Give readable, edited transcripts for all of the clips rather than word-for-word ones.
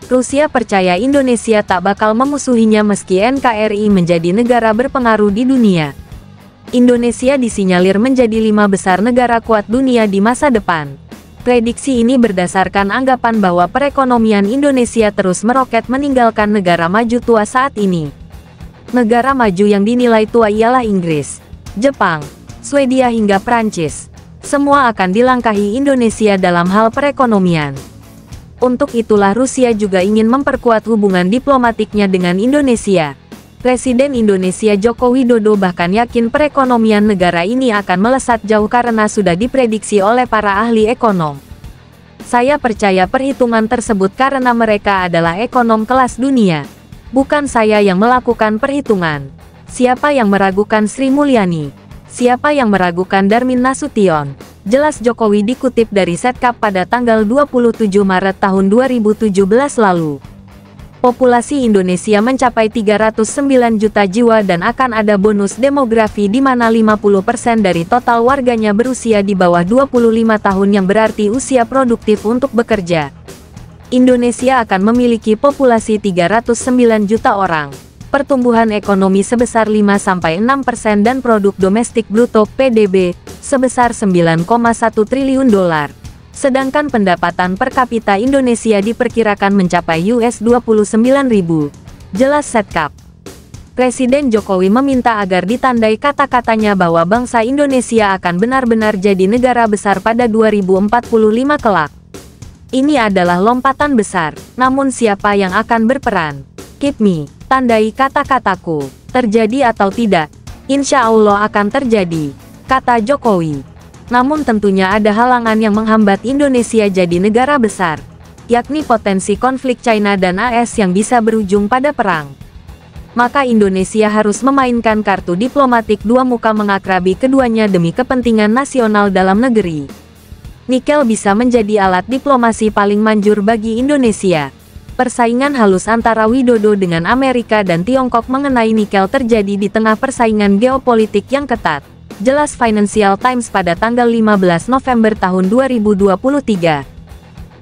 Rusia percaya Indonesia tak bakal memusuhinya meski NKRI menjadi negara berpengaruh di dunia. Indonesia disinyalir menjadi 5 besar negara kuat dunia di masa depan. Prediksi ini berdasarkan anggapan bahwa perekonomian Indonesia terus meroket meninggalkan negara maju tua saat ini. Negara maju yang dinilai tua ialah Inggris, Jepang, Swedia hingga Prancis. Semua akan dilangkahi Indonesia dalam hal perekonomian. Untuk itulah Rusia juga ingin memperkuat hubungan diplomatiknya dengan Indonesia. Presiden Indonesia Joko Widodo bahkan yakin perekonomian negara ini akan melesat jauh karena sudah diprediksi oleh para ahli ekonom. Saya percaya perhitungan tersebut karena mereka adalah ekonom kelas dunia. Bukan saya yang melakukan perhitungan. Siapa yang meragukan Sri Mulyani? Siapa yang meragukan Darmin Nasution? Jelas Jokowi dikutip dari Setkap pada tanggal 27 Maret tahun 2017 lalu. Populasi Indonesia mencapai 309 juta jiwa dan akan ada bonus demografi di mana 50% dari total warganya berusia di bawah 25 tahun yang berarti usia produktif untuk bekerja. Indonesia akan memiliki populasi 309 juta orang. Pertumbuhan ekonomi sebesar 5-6% dan produk domestik bruto (PDB) sebesar 9,1 triliun dolar. Sedangkan pendapatan per kapita Indonesia diperkirakan mencapai US$29.000. Jelas Setkap. Presiden Jokowi meminta agar ditandai kata-katanya bahwa bangsa Indonesia akan benar-benar jadi negara besar pada 2045 kelak. Ini adalah lompatan besar, namun siapa yang akan berperan? Keep me, tandai kata-kataku. Terjadi atau tidak? Insya Allah akan terjadi, kata Jokowi. Namun tentunya ada halangan yang menghambat Indonesia jadi negara besar, yakni potensi konflik China dan AS yang bisa berujung pada perang. Maka Indonesia harus memainkan kartu diplomatik dua muka mengakrabi keduanya demi kepentingan nasional dalam negeri. Nikel bisa menjadi alat diplomasi paling manjur bagi Indonesia. Persaingan halus antara Widodo dengan Amerika dan Tiongkok mengenai nikel terjadi di tengah persaingan geopolitik yang ketat. Jelas Financial Times pada tanggal 15 November tahun 2023.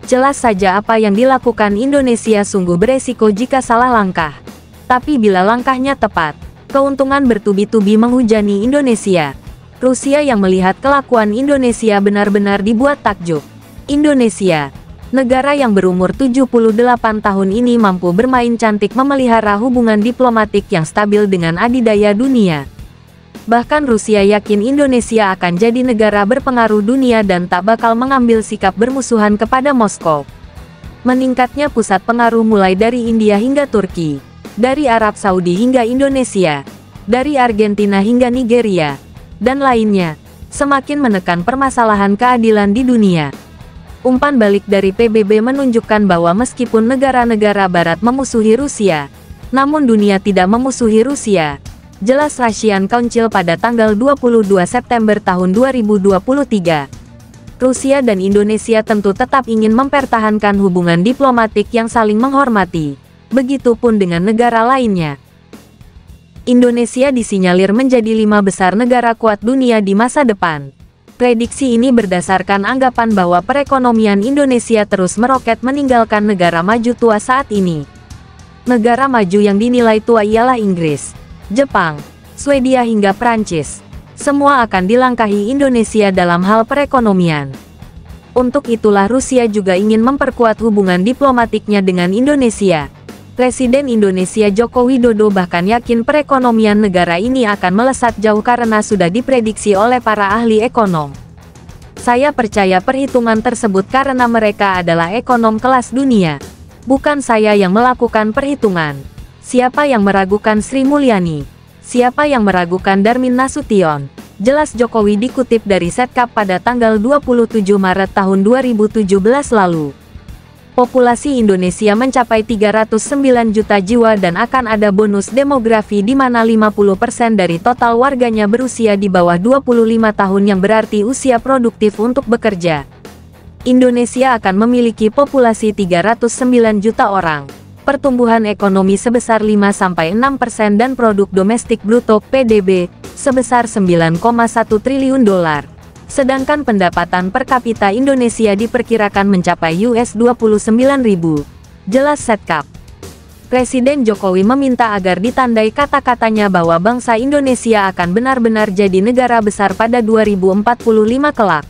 Jelas saja apa yang dilakukan Indonesia sungguh beresiko jika salah langkah. Tapi bila langkahnya tepat, keuntungan bertubi-tubi menghujani Indonesia. Rusia yang melihat kelakuan Indonesia benar-benar dibuat takjub. Indonesia, negara yang berumur 78 tahun ini mampu bermain cantik memelihara hubungan diplomatik yang stabil dengan adidaya dunia. Bahkan Rusia yakin Indonesia akan jadi negara berpengaruh dunia dan tak bakal mengambil sikap bermusuhan kepada Moskow. Meningkatnya pusat pengaruh mulai dari India hingga Turki, dari Arab Saudi hingga Indonesia, dari Argentina hingga Nigeria, dan lainnya, semakin menekan permasalahan keadilan di dunia. Umpan balik dari PBB menunjukkan bahwa meskipun negara-negara barat memusuhi Rusia, namun dunia tidak memusuhi Rusia. Jelas Russian Council pada tanggal 22 September tahun 2023. Rusia dan Indonesia tentu tetap ingin mempertahankan hubungan diplomatik yang saling menghormati. Begitupun dengan negara lainnya. Indonesia disinyalir menjadi 5 besar negara kuat dunia di masa depan. Prediksi ini berdasarkan anggapan bahwa perekonomian Indonesia terus meroket meninggalkan negara maju tua saat ini. Negara maju yang dinilai tua ialah Inggris, Jepang, Swedia hingga Prancis. Semua akan dilangkahi Indonesia dalam hal perekonomian. Untuk itulah Rusia juga ingin memperkuat hubungan diplomatiknya dengan Indonesia. Presiden Indonesia Joko Widodo bahkan yakin perekonomian negara ini akan melesat jauh karena sudah diprediksi oleh para ahli ekonom. Saya percaya perhitungan tersebut karena mereka adalah ekonom kelas dunia. Bukan saya yang melakukan perhitungan. Siapa yang meragukan Sri Mulyani? Siapa yang meragukan Darmin Nasution? Jelas Jokowi dikutip dari Setkap pada tanggal 27 Maret tahun 2017 lalu. Populasi Indonesia mencapai 309 juta jiwa dan akan ada bonus demografi di mana 50% dari total warganya berusia di bawah 25 tahun yang berarti usia produktif untuk bekerja. Indonesia akan memiliki populasi 309 juta orang. Pertumbuhan ekonomi sebesar 5-6% dan produk domestik bruto (PDB) sebesar 9,1 triliun dolar. Sedangkan pendapatan per kapita Indonesia diperkirakan mencapai US$29.000. Jelas Setkap. Presiden Jokowi meminta agar ditandai kata-katanya bahwa bangsa Indonesia akan benar-benar jadi negara besar pada 2045 kelak.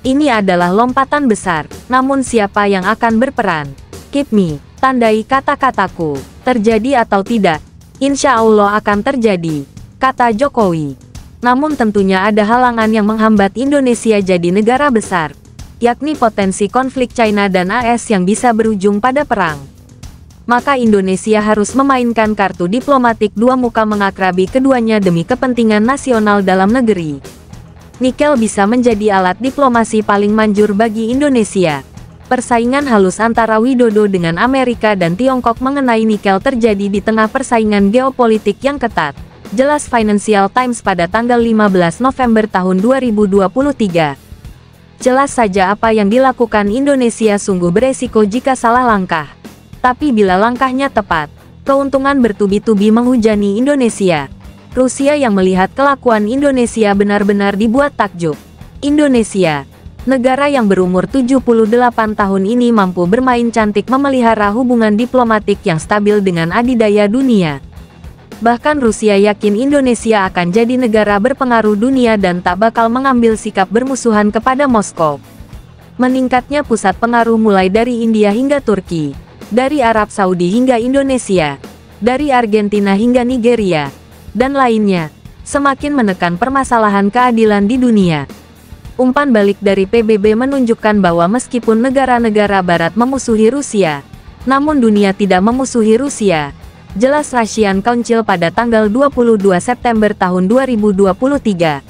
Ini adalah lompatan besar, namun siapa yang akan berperan? Keep me, tandai kata-kataku. Terjadi atau tidak? Insya Allah akan terjadi, kata Jokowi. Namun tentunya ada halangan yang menghambat Indonesia jadi negara besar, yakni potensi konflik China dan AS yang bisa berujung pada perang. Maka Indonesia harus memainkan kartu diplomatik dua muka mengakrabi keduanya demi kepentingan nasional dalam negeri. Nikel bisa menjadi alat diplomasi paling manjur bagi Indonesia. Persaingan halus antara Widodo dengan Amerika dan Tiongkok mengenai nikel terjadi di tengah persaingan geopolitik yang ketat. Jelas Financial Times pada tanggal 15 November tahun 2023. Jelas saja apa yang dilakukan Indonesia sungguh beresiko jika salah langkah. Tapi bila langkahnya tepat, keuntungan bertubi-tubi menghujani Indonesia. Rusia yang melihat kelakuan Indonesia benar-benar dibuat takjub. Indonesia, negara yang berumur 78 tahun ini mampu bermain cantik memelihara hubungan diplomatik yang stabil dengan adidaya dunia. Bahkan Rusia yakin Indonesia akan jadi negara berpengaruh dunia dan tak bakal mengambil sikap bermusuhan kepada Moskow. Meningkatnya pusat pengaruh mulai dari India hingga Turki, dari Arab Saudi hingga Indonesia, dari Argentina hingga Nigeria, dan lainnya, semakin menekan permasalahan keadilan di dunia. Umpan balik dari PBB menunjukkan bahwa meskipun negara-negara barat memusuhi Rusia, namun dunia tidak memusuhi Rusia. Jelas Russian Council pada tanggal 22 September tahun 2023.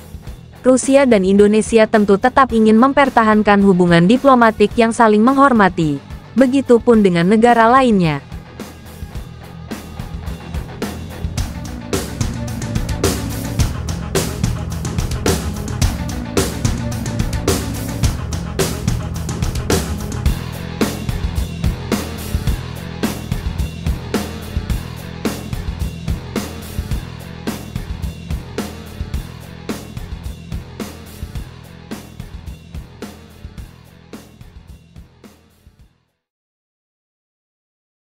Rusia dan Indonesia tentu tetap ingin mempertahankan hubungan diplomatik yang saling menghormati. Begitupun dengan negara lainnya.